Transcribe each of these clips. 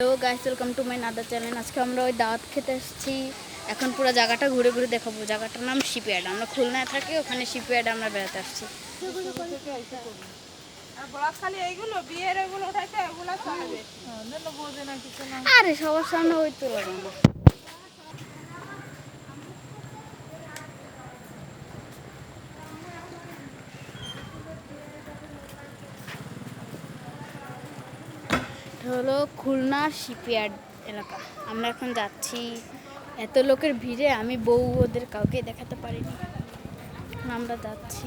Hello guys, welcome to my another channel. আজকে আমরা ওই দাওয়াত খেতে এসেছি। এখন পুরো জায়গাটা ঘুরে ঘুরে দেখাবো। জায়গাটার নাম শিপইয়ার্ড। আমরা খুলনায় থাকি, ওখানে শিপইয়ার্ডে আমরা বেড়াতে আসছি। আরে সবার সামনে ওই তো লাগে না। হলো খুলনা শিপইয়ার্ড এলাকা। আমরা এখন যাচ্ছি। এত লোকের ভিড়ে আমি বউ ওদের কাউকে দেখাতে পারিনি। আমরা যাচ্ছি।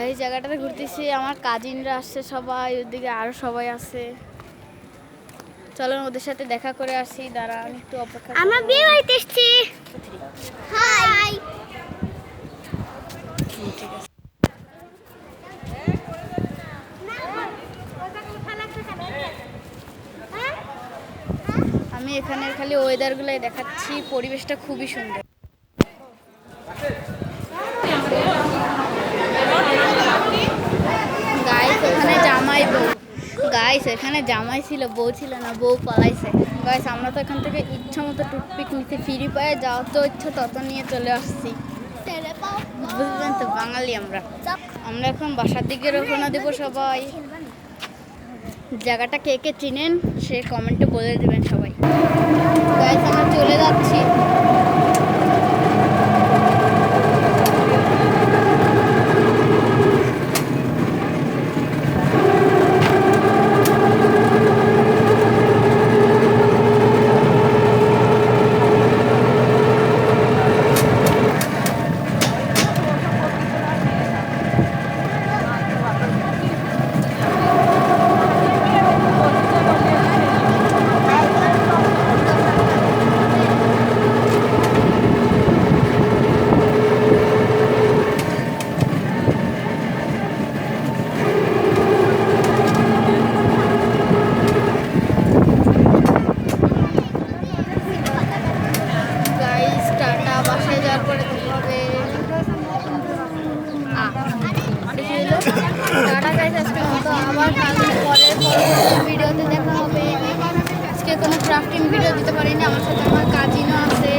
এই জায়গাটাতে ঘুরতেছি, আমার কাজিনরা আসছে সবাই, ওদিকে আরো সবাই আছে। চলো ওদের সাথে দেখা করে আসি। দাঁড়া আমি একটু অপেক্ষা। আমরা বিয়ে বাড়িতে এসেছি। হাই। ঠিক আছে। আমি এখানের খালি ওয়েদারগুলাই দেখাচ্ছি, পরিবেশটা খুবই সুন্দর। গাইস এখানে জামাই বউ, গাইস এখানে জামাই ছিল, বউ ছিল না, বউ পালাইছে। গাইস আমরা তো এখান থেকে ইচ্ছা মতো টুকপিক নিতে ফ্রি পায়ে যাওয়া তো ইচ্ছা তত নিয়ে চলে আসছি। বুঝলেন তো, বাঙালি আমরা। আমরা এখন বাসার দিকে রওনা দেবো সবাই। জায়গাটা কে কে চিনেন সে কমেন্টে বলে দেবেন সবাই। গাইস আমরা চলে যাচ্ছি। আবার পরের ভিডিওতে দেখা হবে। আজকে কোনো ক্রাফটিং ভিডিও দিতে পারিনি, আমার সাথে আমার কাজিনও আছে।